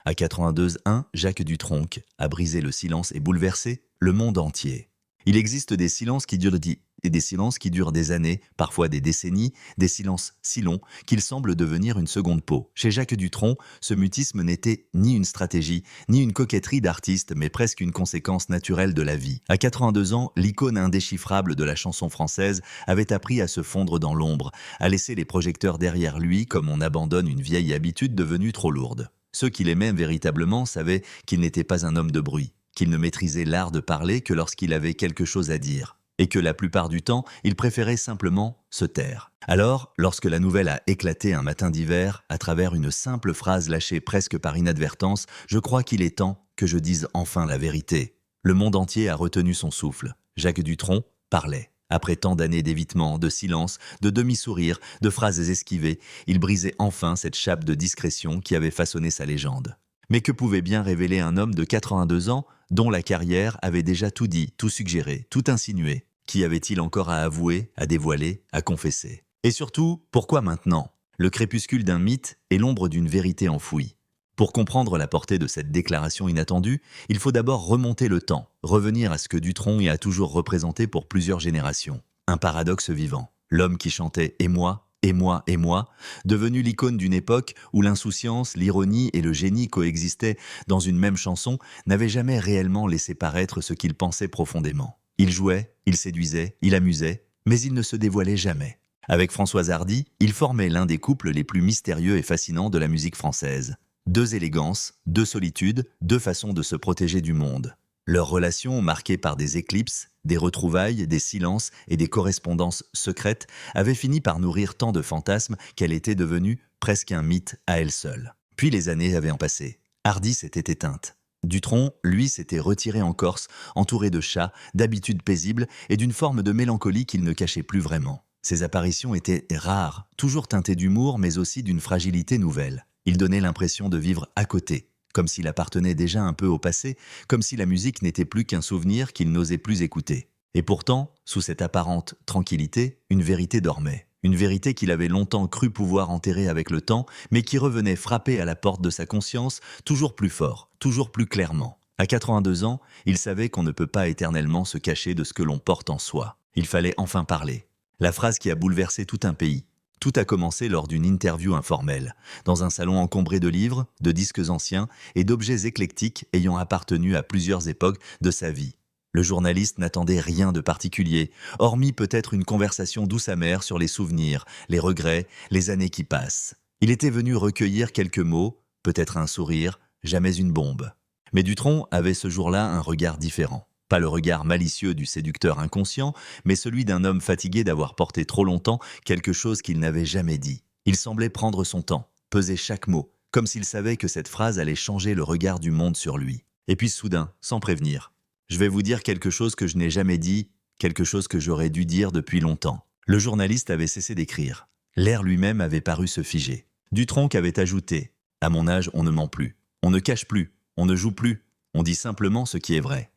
À 82 ans, Jacques Dutronc a brisé le silence et bouleversé le monde entier. Il existe des silences qui durent des années, parfois des décennies, des silences si longs qu'ils semblent devenir une seconde peau. Chez Jacques Dutronc, ce mutisme n'était ni une stratégie, ni une coquetterie d'artiste, mais presque une conséquence naturelle de la vie. À 82 ans, l'icône indéchiffrable de la chanson française avait appris à se fondre dans l'ombre, à laisser les projecteurs derrière lui comme on abandonne une vieille habitude devenue trop lourde. Ceux qui l'aimaient véritablement savaient qu'il n'était pas un homme de bruit, qu'il ne maîtrisait l'art de parler que lorsqu'il avait quelque chose à dire, et que la plupart du temps, il préférait simplement se taire. Alors, lorsque la nouvelle a éclaté un matin d'hiver, à travers une simple phrase lâchée presque par inadvertance, je crois qu'il est temps que je dise enfin la vérité. Le monde entier a retenu son souffle. Jacques Dutronc parlait. Après tant d'années d'évitement, de silence, de demi-sourire, de phrases esquivées, il brisait enfin cette chape de discrétion qui avait façonné sa légende. Mais que pouvait bien révéler un homme de 82 ans dont la carrière avait déjà tout dit, tout suggéré, tout insinué? Qu'y avait-il encore à avouer, à dévoiler, à confesser? Et surtout, pourquoi maintenant? Le crépuscule d'un mythe et l'ombre d'une vérité enfouie. Pour comprendre la portée de cette déclaration inattendue, il faut d'abord remonter le temps, revenir à ce que Dutronc y a toujours représenté pour plusieurs générations. Un paradoxe vivant. L'homme qui chantait « et moi », et moi, et moi, devenu l'icône d'une époque où l'insouciance, l'ironie et le génie coexistaient dans une même chanson, n'avait jamais réellement laissé paraître ce qu'il pensait profondément. Il jouait, il séduisait, il amusait, mais il ne se dévoilait jamais. Avec Françoise Hardy, il formait l'un des couples les plus mystérieux et fascinants de la musique française. Deux élégances, deux solitudes, deux façons de se protéger du monde. Leur relation, marquée par des éclipses, des retrouvailles, des silences et des correspondances secrètes, avait fini par nourrir tant de fantasmes qu'elle était devenue presque un mythe à elle seule. Puis les années avaient passé. Hardy s'était éteinte. Dutronc, lui, s'était retiré en Corse, entouré de chats, d'habitudes paisibles et d'une forme de mélancolie qu'il ne cachait plus vraiment. Ses apparitions étaient rares, toujours teintées d'humour mais aussi d'une fragilité nouvelle. Il donnait l'impression de vivre à côté, comme s'il appartenait déjà un peu au passé, comme si la musique n'était plus qu'un souvenir qu'il n'osait plus écouter. Et pourtant, sous cette apparente tranquillité, une vérité dormait. Une vérité qu'il avait longtemps cru pouvoir enterrer avec le temps, mais qui revenait frapper à la porte de sa conscience toujours plus fort, toujours plus clairement. À 82 ans, il savait qu'on ne peut pas éternellement se cacher de ce que l'on porte en soi. Il fallait enfin parler. La phrase qui a bouleversé tout un pays. Tout a commencé lors d'une interview informelle, dans un salon encombré de livres, de disques anciens et d'objets éclectiques ayant appartenu à plusieurs époques de sa vie. Le journaliste n'attendait rien de particulier, hormis peut-être une conversation douce amère sur les souvenirs, les regrets, les années qui passent. Il était venu recueillir quelques mots, peut-être un sourire, jamais une bombe. Mais Dutronc avait ce jour-là un regard différent. Pas le regard malicieux du séducteur inconscient, mais celui d'un homme fatigué d'avoir porté trop longtemps quelque chose qu'il n'avait jamais dit. Il semblait prendre son temps, peser chaque mot, comme s'il savait que cette phrase allait changer le regard du monde sur lui. Et puis soudain, sans prévenir, « Je vais vous dire quelque chose que je n'ai jamais dit, quelque chose que j'aurais dû dire depuis longtemps. » Le journaliste avait cessé d'écrire. L'air lui-même avait paru se figer. Dutronc avait ajouté, « À mon âge, on ne ment plus. On ne cache plus. On ne joue plus. On dit simplement ce qui est vrai. »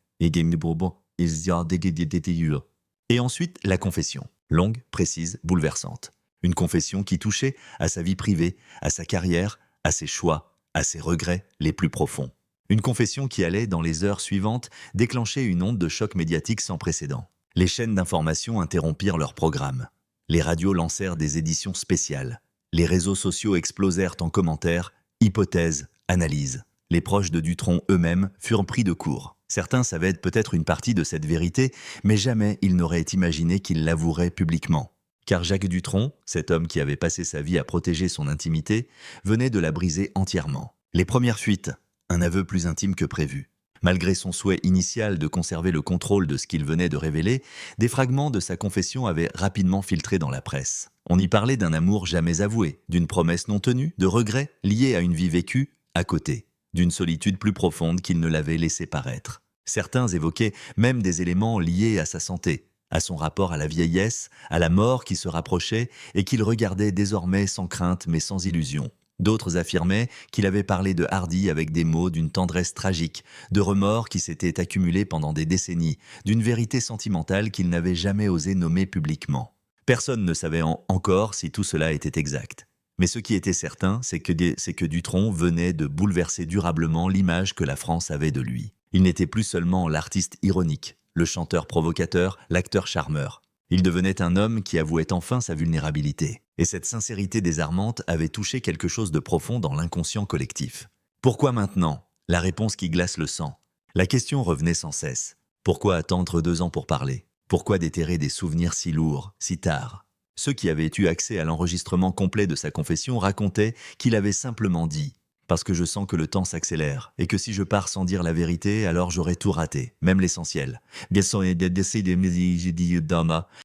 Et ensuite, la confession. Longue, précise, bouleversante. Une confession qui touchait à sa vie privée, à sa carrière, à ses choix, à ses regrets les plus profonds. Une confession qui allait, dans les heures suivantes, déclencher une onde de choc médiatique sans précédent. Les chaînes d'information interrompirent leur programme. Les radios lancèrent des éditions spéciales. Les réseaux sociaux explosèrent en commentaires, hypothèses, analyses. Les proches de Dutronc eux-mêmes furent pris de court. Certains savaient peut-être une partie de cette vérité, mais jamais ils n'auraient imaginé qu'il l'avouerait publiquement. Car Jacques Dutronc, cet homme qui avait passé sa vie à protéger son intimité, venait de la briser entièrement. Les premières fuites, un aveu plus intime que prévu. Malgré son souhait initial de conserver le contrôle de ce qu'il venait de révéler, des fragments de sa confession avaient rapidement filtré dans la presse. On y parlait d'un amour jamais avoué, d'une promesse non tenue, de regrets liés à une vie vécue à côté, d'une solitude plus profonde qu'il ne l'avait laissé paraître. Certains évoquaient même des éléments liés à sa santé, à son rapport à la vieillesse, à la mort qui se rapprochait et qu'il regardait désormais sans crainte mais sans illusion. D'autres affirmaient qu'il avait parlé de Hardy avec des mots d'une tendresse tragique, de remords qui s'étaient accumulés pendant des décennies, d'une vérité sentimentale qu'il n'avait jamais osé nommer publiquement. Personne ne savait encore si tout cela était exact. Mais ce qui était certain, c'est que Dutronc venait de bouleverser durablement l'image que la France avait de lui. Il n'était plus seulement l'artiste ironique, le chanteur provocateur, l'acteur charmeur. Il devenait un homme qui avouait enfin sa vulnérabilité. Et cette sincérité désarmante avait touché quelque chose de profond dans l'inconscient collectif. Pourquoi maintenant? La réponse qui glace le sang. La question revenait sans cesse. Pourquoi attendre 2 ans pour parler? Pourquoi déterrer des souvenirs si lourds, si tard? Ceux qui avaient eu accès à l'enregistrement complet de sa confession racontaient qu'il avait simplement dit « Parce que je sens que le temps s'accélère, et que si je pars sans dire la vérité, alors j'aurai tout raté, même l'essentiel. »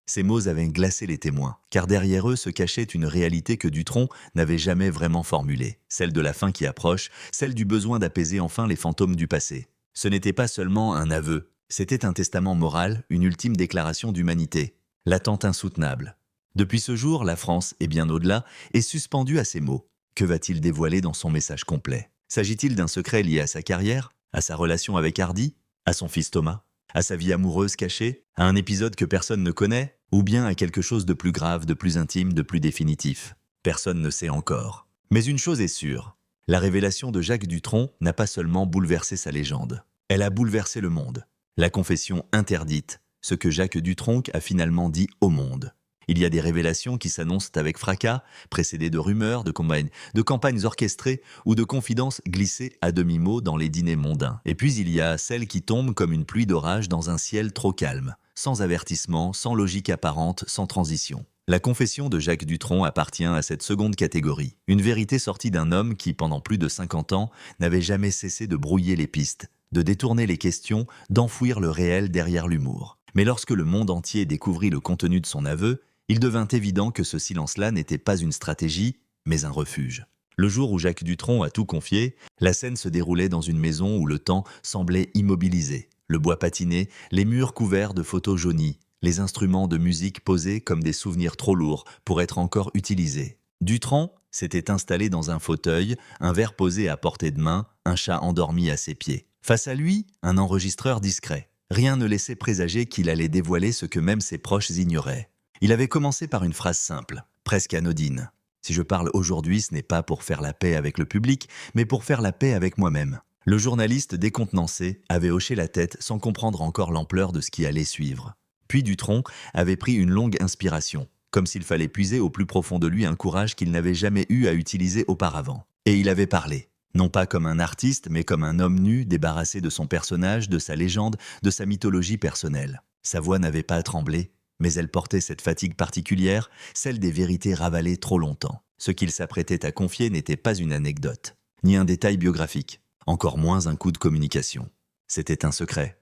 Ces mots avaient glacé les témoins, car derrière eux se cachait une réalité que Dutronc n'avait jamais vraiment formulée, celle de la fin qui approche, celle du besoin d'apaiser enfin les fantômes du passé. Ce n'était pas seulement un aveu, c'était un testament moral, une ultime déclaration d'humanité, l'attente insoutenable. Depuis ce jour, la France, et bien au-delà, est suspendue à ces mots. Que va-t-il dévoiler dans son message complet? S'agit-il d'un secret lié à sa carrière, à sa relation avec Hardy, à son fils Thomas, à sa vie amoureuse cachée, à un épisode que personne ne connaît, ou bien à quelque chose de plus grave, de plus intime, de plus définitif? Personne ne sait encore. Mais une chose est sûre, la révélation de Jacques Dutronc n'a pas seulement bouleversé sa légende, elle a bouleversé le monde. La confession interdite, ce que Jacques Dutronc a finalement dit au monde. Il y a des révélations qui s'annoncent avec fracas, précédées de rumeurs, de campagnes orchestrées ou de confidences glissées à demi-mot dans les dîners mondains. Et puis il y a celles qui tombent comme une pluie d'orage dans un ciel trop calme, sans avertissement, sans logique apparente, sans transition. La confession de Jacques Dutronc appartient à cette seconde catégorie. Une vérité sortie d'un homme qui, pendant plus de 50 ans, n'avait jamais cessé de brouiller les pistes, de détourner les questions, d'enfouir le réel derrière l'humour. Mais lorsque le monde entier découvrit le contenu de son aveu, il devint évident que ce silence-là n'était pas une stratégie, mais un refuge. Le jour où Jacques Dutronc a tout confié, la scène se déroulait dans une maison où le temps semblait immobilisé. Le bois patiné, les murs couverts de photos jaunies, les instruments de musique posés comme des souvenirs trop lourds pour être encore utilisés. Dutronc s'était installé dans un fauteuil, un verre posé à portée de main, un chat endormi à ses pieds. Face à lui, un enregistreur discret. Rien ne laissait présager qu'il allait dévoiler ce que même ses proches ignoraient. Il avait commencé par une phrase simple, presque anodine. Si je parle aujourd'hui, ce n'est pas pour faire la paix avec le public, mais pour faire la paix avec moi-même. Le journaliste décontenancé avait hoché la tête sans comprendre encore l'ampleur de ce qui allait suivre. Puis Dutronc avait pris une longue inspiration, comme s'il fallait puiser au plus profond de lui un courage qu'il n'avait jamais eu à utiliser auparavant. Et il avait parlé, non pas comme un artiste, mais comme un homme nu débarrassé de son personnage, de sa légende, de sa mythologie personnelle. Sa voix n'avait pas tremblé, mais elle portait cette fatigue particulière, celle des vérités ravalées trop longtemps. Ce qu'il s'apprêtait à confier n'était pas une anecdote, ni un détail biographique, encore moins un coup de communication. C'était un secret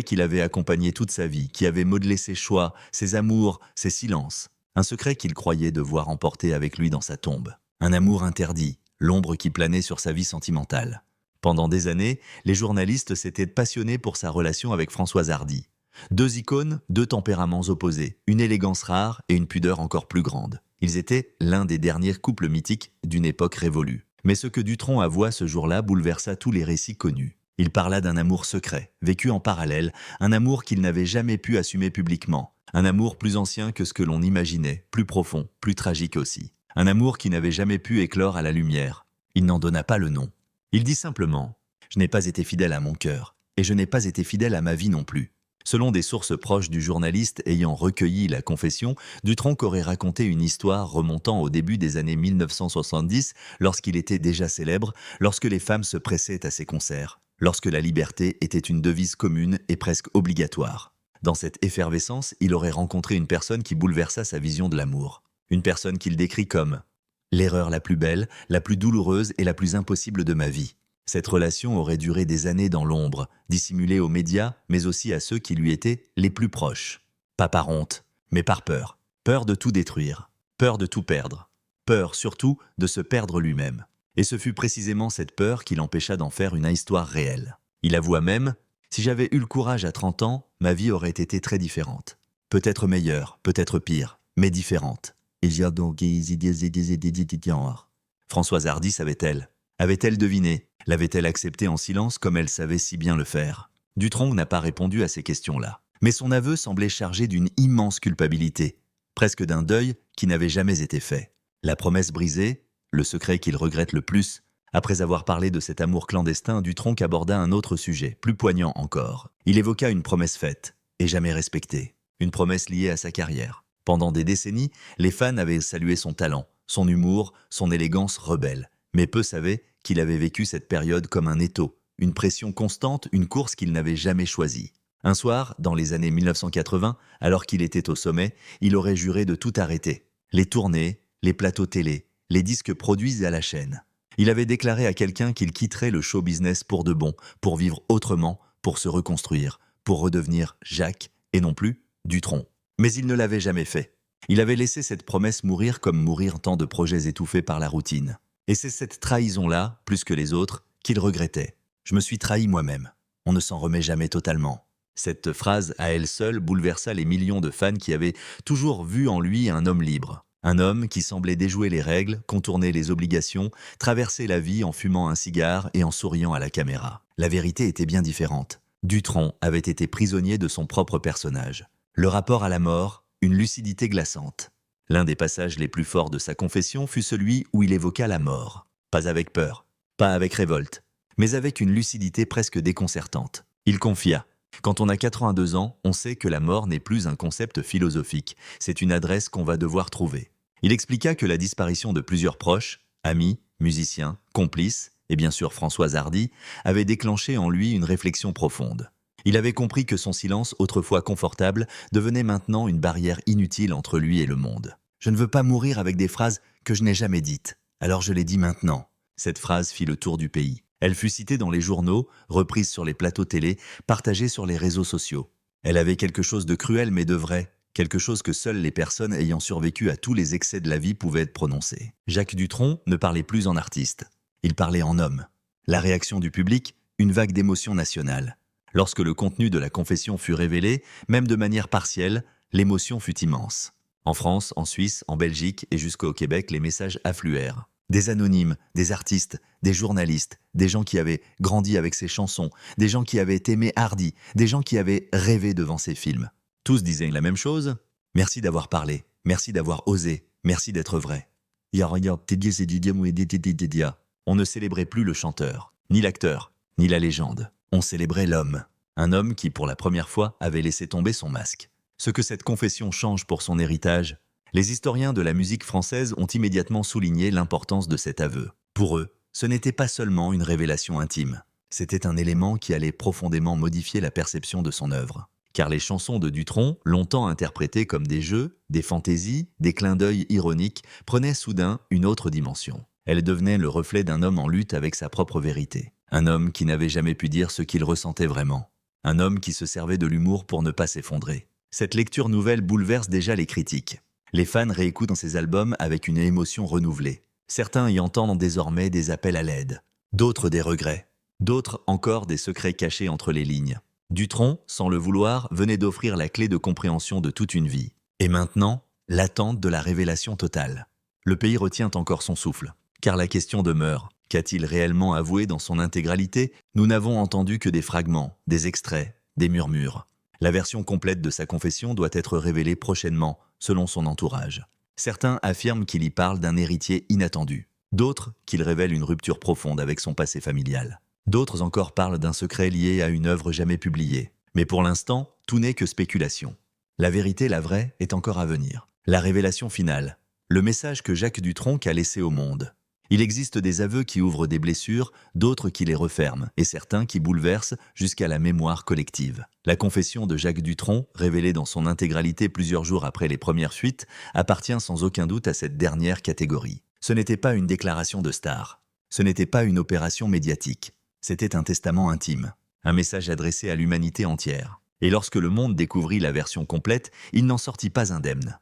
qu'il avait accompagné toute sa vie, qui avait modelé ses choix, ses amours, ses silences. Un secret qu'il croyait devoir emporter avec lui dans sa tombe. Un amour interdit, l'ombre qui planait sur sa vie sentimentale. Pendant des années, les journalistes s'étaient passionnés pour sa relation avec Françoise Hardy. 2 icônes, 2 tempéraments opposés, une élégance rare et une pudeur encore plus grande. Ils étaient l'un des derniers couples mythiques d'une époque révolue. Mais ce que Dutronc avoua ce jour-là bouleversa tous les récits connus. Il parla d'un amour secret, vécu en parallèle, un amour qu'il n'avait jamais pu assumer publiquement. Un amour plus ancien que ce que l'on imaginait, plus profond, plus tragique aussi. Un amour qui n'avait jamais pu éclore à la lumière. Il n'en donna pas le nom. Il dit simplement « Je n'ai pas été fidèle à mon cœur, et je n'ai pas été fidèle à ma vie non plus ». Selon des sources proches du journaliste ayant recueilli la confession, Dutronc aurait raconté une histoire remontant au début des années 1970, lorsqu'il était déjà célèbre, lorsque les femmes se pressaient à ses concerts, lorsque la liberté était une devise commune et presque obligatoire. Dans cette effervescence, il aurait rencontré une personne qui bouleversa sa vision de l'amour. Une personne qu'il décrit comme « l'erreur la plus belle, la plus douloureuse et la plus impossible de ma vie ». Cette relation aurait duré des années dans l'ombre, dissimulée aux médias, mais aussi à ceux qui lui étaient les plus proches. Pas par honte, mais par peur. Peur de tout détruire, peur de tout perdre. Peur surtout de se perdre lui-même. Et ce fut précisément cette peur qui l'empêcha d'en faire une histoire réelle. Il avoua même « Si j'avais eu le courage à 30 ans, ma vie aurait été très différente. Peut-être meilleure, peut-être pire, mais différente. » Françoise Hardy savait-elle? Avait-elle deviné? L'avait-elle accepté en silence comme elle savait si bien le faire? Dutronc n'a pas répondu à ces questions-là. Mais son aveu semblait chargé d'une immense culpabilité, presque d'un deuil qui n'avait jamais été fait. La promesse brisée, le secret qu'il regrette le plus. Après avoir parlé de cet amour clandestin, Dutronc aborda un autre sujet, plus poignant encore. Il évoqua une promesse faite, et jamais respectée. Une promesse liée à sa carrière. Pendant des décennies, les fans avaient salué son talent, son humour, son élégance rebelle. Mais peu savaient qu'il avait vécu cette période comme un étau, une pression constante, une course qu'il n'avait jamais choisie. Un soir, dans les années 1980, alors qu'il était au sommet, il aurait juré de tout arrêter. Les tournées, les plateaux télé, les disques produits à la chaîne. Il avait déclaré à quelqu'un qu'il quitterait le show business pour de bon, pour vivre autrement, pour se reconstruire, pour redevenir Jacques, et non plus Dutronc. Mais il ne l'avait jamais fait. Il avait laissé cette promesse mourir comme mourir tant de projets étouffés par la routine. Et c'est cette trahison-là, plus que les autres, qu'il regrettait. « Je me suis trahi moi-même. On ne s'en remet jamais totalement. » Cette phrase, à elle seule, bouleversa les millions de fans qui avaient toujours vu en lui un homme libre. Un homme qui semblait déjouer les règles, contourner les obligations, traverser la vie en fumant un cigare et en souriant à la caméra. La vérité était bien différente. Dutronc avait été prisonnier de son propre personnage. Le rapport à la mort, une lucidité glaçante. L'un des passages les plus forts de sa confession fut celui où il évoqua la mort. Pas avec peur, pas avec révolte, mais avec une lucidité presque déconcertante. Il confia: « Quand on a 82 ans, on sait que la mort n'est plus un concept philosophique, c'est une adresse qu'on va devoir trouver. » Il expliqua que la disparition de plusieurs proches, amis, musiciens, complices, et bien sûr Françoise Hardy, avait déclenché en lui une réflexion profonde. Il avait compris que son silence, autrefois confortable, devenait maintenant une barrière inutile entre lui et le monde. « Je ne veux pas mourir avec des phrases que je n'ai jamais dites, alors je les dis maintenant. » Cette phrase fit le tour du pays. Elle fut citée dans les journaux, reprise sur les plateaux télé, partagée sur les réseaux sociaux. Elle avait quelque chose de cruel mais de vrai, quelque chose que seules les personnes ayant survécu à tous les excès de la vie pouvaient prononcer. Jacques Dutronc ne parlait plus en artiste, il parlait en homme. La réaction du public, une vague d'émotion nationale. Lorsque le contenu de la confession fut révélé, même de manière partielle, l'émotion fut immense. En France, en Suisse, en Belgique et jusqu'au Québec, les messages affluèrent. Des anonymes, des artistes, des journalistes, des gens qui avaient grandi avec ses chansons, des gens qui avaient aimé Hardy, des gens qui avaient rêvé devant ses films. Tous disaient la même chose: « Merci d'avoir parlé, merci d'avoir osé, merci d'être vrai. » On ne célébrait plus le chanteur, ni l'acteur, ni la légende. On célébrait l'homme. Un homme qui, pour la première fois, avait laissé tomber son masque. Ce que cette confession change pour son héritage, les historiens de la musique française ont immédiatement souligné l'importance de cet aveu. Pour eux, ce n'était pas seulement une révélation intime. C'était un élément qui allait profondément modifier la perception de son œuvre. Car les chansons de Dutronc, longtemps interprétées comme des jeux, des fantaisies, des clins d'œil ironiques, prenaient soudain une autre dimension. Elles devenaient le reflet d'un homme en lutte avec sa propre vérité. Un homme qui n'avait jamais pu dire ce qu'il ressentait vraiment. Un homme qui se servait de l'humour pour ne pas s'effondrer. Cette lecture nouvelle bouleverse déjà les critiques. Les fans réécoutent ses albums avec une émotion renouvelée. Certains y entendent désormais des appels à l'aide, d'autres des regrets, d'autres encore des secrets cachés entre les lignes. Dutronc, sans le vouloir, venait d'offrir la clé de compréhension de toute une vie. Et maintenant, l'attente de la révélation totale. Le pays retient encore son souffle, car la question demeure. Qu'a-t-il réellement avoué dans son intégralité? Nous n'avons entendu que des fragments, des extraits, des murmures. La version complète de sa confession doit être révélée prochainement, selon son entourage. Certains affirment qu'il y parle d'un héritier inattendu. D'autres qu'il révèle une rupture profonde avec son passé familial. D'autres encore parlent d'un secret lié à une œuvre jamais publiée. Mais pour l'instant, tout n'est que spéculation. La vérité, la vraie, est encore à venir. La révélation finale. Le message que Jacques Dutronc a laissé au monde. Il existe des aveux qui ouvrent des blessures, d'autres qui les referment, et certains qui bouleversent jusqu'à la mémoire collective. La confession de Jacques Dutronc, révélée dans son intégralité plusieurs jours après les premières fuites, appartient sans aucun doute à cette dernière catégorie. Ce n'était pas une déclaration de star. Ce n'était pas une opération médiatique. C'était un testament intime. Un message adressé à l'humanité entière. Et lorsque le monde découvrit la version complète, il n'en sortit pas indemne.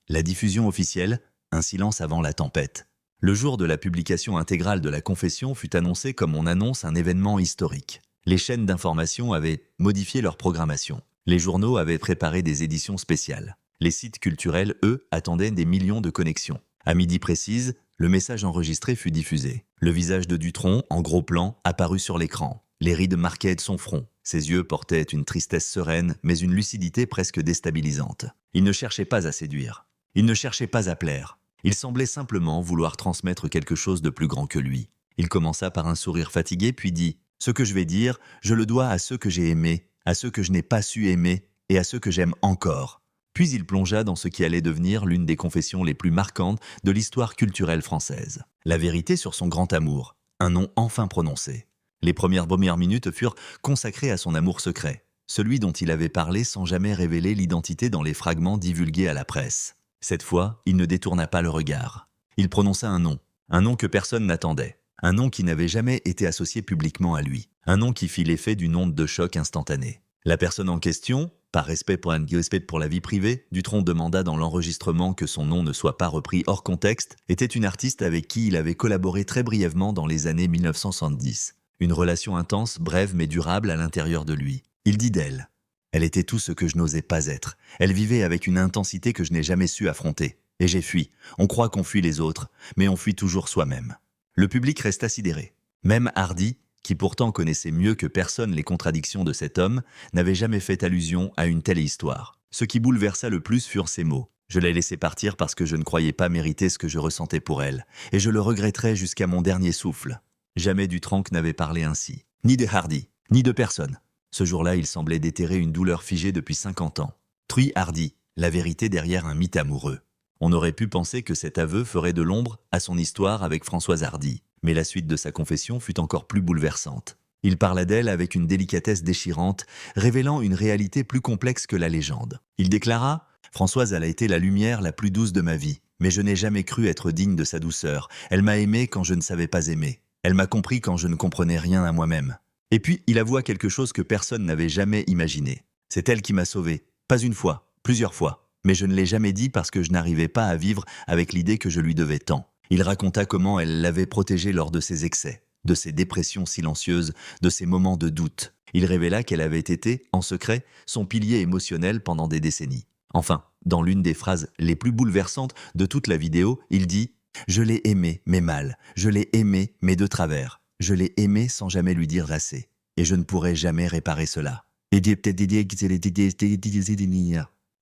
La diffusion officielle, un silence avant la tempête. Le jour de la publication intégrale de la confession fut annoncé comme on annonce un événement historique. Les chaînes d'information avaient modifié leur programmation. Les journaux avaient préparé des éditions spéciales. Les sites culturels, eux, attendaient des millions de connexions. À midi précise, le message enregistré fut diffusé. Le visage de Dutronc, en gros plan, apparut sur l'écran. Les rides marquaient son front. Ses yeux portaient une tristesse sereine, mais une lucidité presque déstabilisante. Il ne cherchait pas à séduire. Il ne cherchait pas à plaire. Il semblait simplement vouloir transmettre quelque chose de plus grand que lui. Il commença par un sourire fatigué, puis dit « Ce que je vais dire, je le dois à ceux que j'ai aimés, à ceux que je n'ai pas su aimer et à ceux que j'aime encore. » Puis il plongea dans ce qui allait devenir l'une des confessions les plus marquantes de l'histoire culturelle française. La vérité sur son grand amour, un nom enfin prononcé. Les premières minutes furent consacrées à son amour secret, celui dont il avait parlé sans jamais révéler l'identité dans les fragments divulgués à la presse. Cette fois, il ne détourna pas le regard. Il prononça un nom que personne n'attendait, un nom qui n'avait jamais été associé publiquement à lui, un nom qui fit l'effet d'une onde de choc instantanée. La personne en question, par respect pour la vie privée, Dutronc demanda dans l'enregistrement que son nom ne soit pas repris hors contexte, était une artiste avec qui il avait collaboré très brièvement dans les années 1970. Une relation intense, brève mais durable à l'intérieur de lui. Il dit d'elle. Elle était tout ce que je n'osais pas être. Elle vivait avec une intensité que je n'ai jamais su affronter. Et j'ai fui. On croit qu'on fuit les autres, mais on fuit toujours soi-même. Le public resta sidéré. Même Hardy, qui pourtant connaissait mieux que personne les contradictions de cet homme, n'avait jamais fait allusion à une telle histoire. Ce qui bouleversa le plus furent ces mots. Je l'ai laissée partir parce que je ne croyais pas mériter ce que je ressentais pour elle, et je le regretterai jusqu'à mon dernier souffle. Jamais Dutronc n'avait parlé ainsi. Ni de Hardy, ni de personne. Ce jour-là, il semblait déterrer une douleur figée depuis 50 ans. Truy Hardy, la vérité derrière un mythe amoureux. On aurait pu penser que cet aveu ferait de l'ombre à son histoire avec Françoise Hardy. Mais la suite de sa confession fut encore plus bouleversante. Il parla d'elle avec une délicatesse déchirante, révélant une réalité plus complexe que la légende. Il déclara « Françoise a été la lumière la plus douce de ma vie, mais je n'ai jamais cru être digne de sa douceur. Elle m'a aimé quand je ne savais pas aimer. Elle m'a compris quand je ne comprenais rien à moi-même. » Et puis, il avoua quelque chose que personne n'avait jamais imaginé. C'est elle qui m'a sauvé. Pas une fois, plusieurs fois. Mais je ne l'ai jamais dit parce que je n'arrivais pas à vivre avec l'idée que je lui devais tant. Il raconta comment elle l'avait protégé lors de ses excès, de ses dépressions silencieuses, de ses moments de doute. Il révéla qu'elle avait été, en secret, son pilier émotionnel pendant des décennies. Enfin, dans l'une des phrases les plus bouleversantes de toute la vidéo, il dit « Je l'ai aimé, mais mal. Je l'ai aimé, mais de travers. Je l'ai aimé sans jamais lui dire assez. Et je ne pourrai jamais réparer cela. »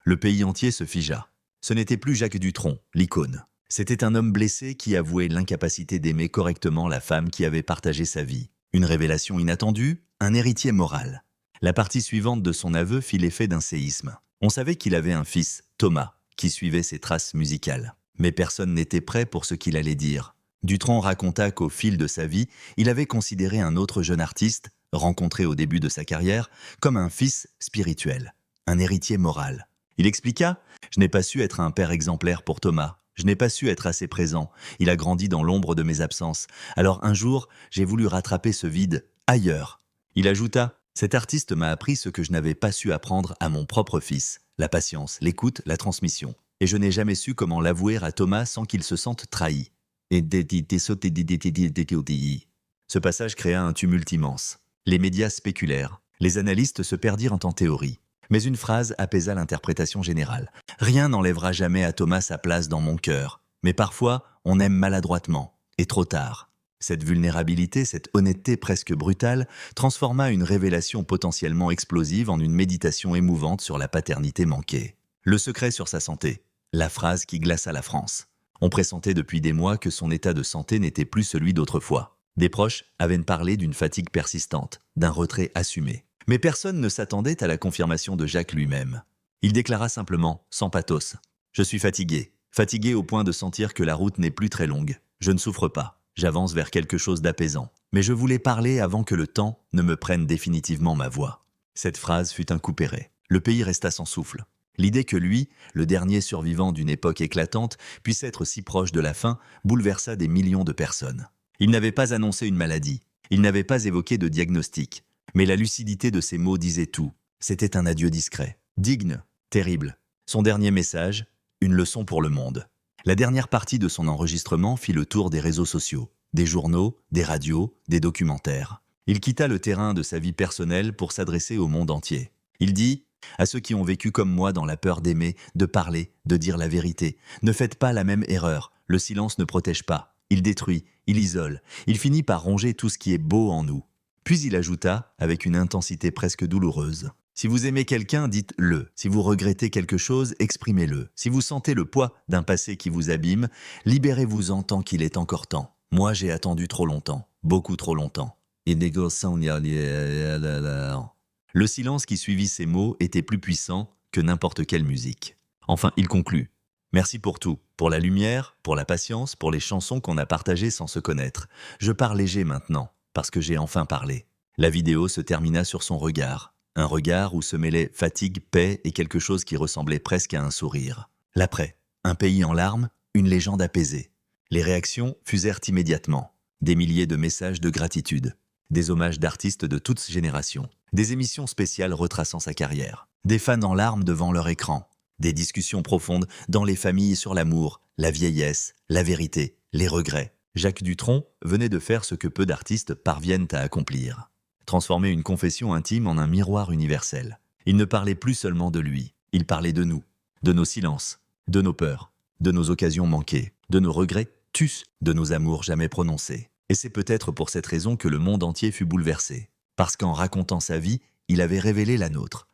Le pays entier se figea. Ce n'était plus Jacques Dutronc, l'icône. C'était un homme blessé qui avouait l'incapacité d'aimer correctement la femme qui avait partagé sa vie. Une révélation inattendue, un héritier moral. La partie suivante de son aveu fit l'effet d'un séisme. On savait qu'il avait un fils, Thomas, qui suivait ses traces musicales. Mais personne n'était prêt pour ce qu'il allait dire. Dutronc raconta qu'au fil de sa vie, il avait considéré un autre jeune artiste, rencontré au début de sa carrière, comme un fils spirituel, un héritier moral. Il expliqua « Je n'ai pas su être un père exemplaire pour Thomas. Je n'ai pas su être assez présent. Il a grandi dans l'ombre de mes absences. Alors un jour, j'ai voulu rattraper ce vide ailleurs. » Il ajouta « Cet artiste m'a appris ce que je n'avais pas su apprendre à mon propre fils, la patience, l'écoute, la transmission. Et je n'ai jamais su comment l'avouer à Thomas sans qu'il se sente trahi. » Ce passage créa un tumulte immense. Les médias spéculèrent. Les analystes se perdirent en théorie. Mais une phrase apaisa l'interprétation générale. « Rien n'enlèvera jamais à Thomas sa place dans mon cœur. Mais parfois, on aime maladroitement, et trop tard. » Cette vulnérabilité, cette honnêteté presque brutale, transforma une révélation potentiellement explosive en une méditation émouvante sur la paternité manquée. Le secret sur sa santé. La phrase qui glaça la France. On pressentait depuis des mois que son état de santé n'était plus celui d'autrefois. Des proches avaient parlé d'une fatigue persistante, d'un retrait assumé. Mais personne ne s'attendait à la confirmation de Jacques lui-même. Il déclara simplement, sans pathos, « Je suis fatigué, fatigué au point de sentir que la route n'est plus très longue. Je ne souffre pas, j'avance vers quelque chose d'apaisant. Mais je voulais parler avant que le temps ne me prenne définitivement ma voix. » Cette phrase fut un coup péré. Le pays resta sans souffle. L'idée que lui, le dernier survivant d'une époque éclatante, puisse être si proche de la fin, bouleversa des millions de personnes. Il n'avait pas annoncé une maladie, il n'avait pas évoqué de diagnostic. Mais la lucidité de ses mots disait tout. C'était un adieu discret, digne, terrible. Son dernier message, une leçon pour le monde. La dernière partie de son enregistrement fit le tour des réseaux sociaux, des journaux, des radios, des documentaires. Il quitta le terrain de sa vie personnelle pour s'adresser au monde entier. Il dit « À ceux qui ont vécu comme moi dans la peur d'aimer, de parler, de dire la vérité, ne faites pas la même erreur. Le silence ne protège pas. Il détruit, il isole. Il finit par ronger tout ce qui est beau en nous. » Puis il ajouta, avec une intensité presque douloureuse, « Si vous aimez quelqu'un, dites-le. Si vous regrettez quelque chose, exprimez-le. Si vous sentez le poids d'un passé qui vous abîme, libérez-vous-en tant qu'il est encore temps. Moi, j'ai attendu trop longtemps, beaucoup trop longtemps. Le silence qui suivit ces mots était plus puissant que n'importe quelle musique. Enfin, il conclut. Merci pour tout, pour la lumière, pour la patience, pour les chansons qu'on a partagées sans se connaître. Je pars léger maintenant, parce que j'ai enfin parlé. La vidéo se termina sur son regard. Un regard où se mêlaient fatigue, paix et quelque chose qui ressemblait presque à un sourire. L'après, un pays en larmes, une légende apaisée. Les réactions fusèrent immédiatement. Des milliers de messages de gratitude. Des hommages d'artistes de toutes générations. Des émissions spéciales retraçant sa carrière. Des fans en larmes devant leur écran. Des discussions profondes dans les familles sur l'amour, la vieillesse, la vérité, les regrets. Jacques Dutronc venait de faire ce que peu d'artistes parviennent à accomplir. Transformer une confession intime en un miroir universel. Il ne parlait plus seulement de lui, il parlait de nous, de nos silences, de nos peurs, de nos occasions manquées, de nos regrets, de nos amours jamais prononcés. Et c'est peut-être pour cette raison que le monde entier fut bouleversé. Parce qu'en racontant sa vie, il avait révélé la nôtre.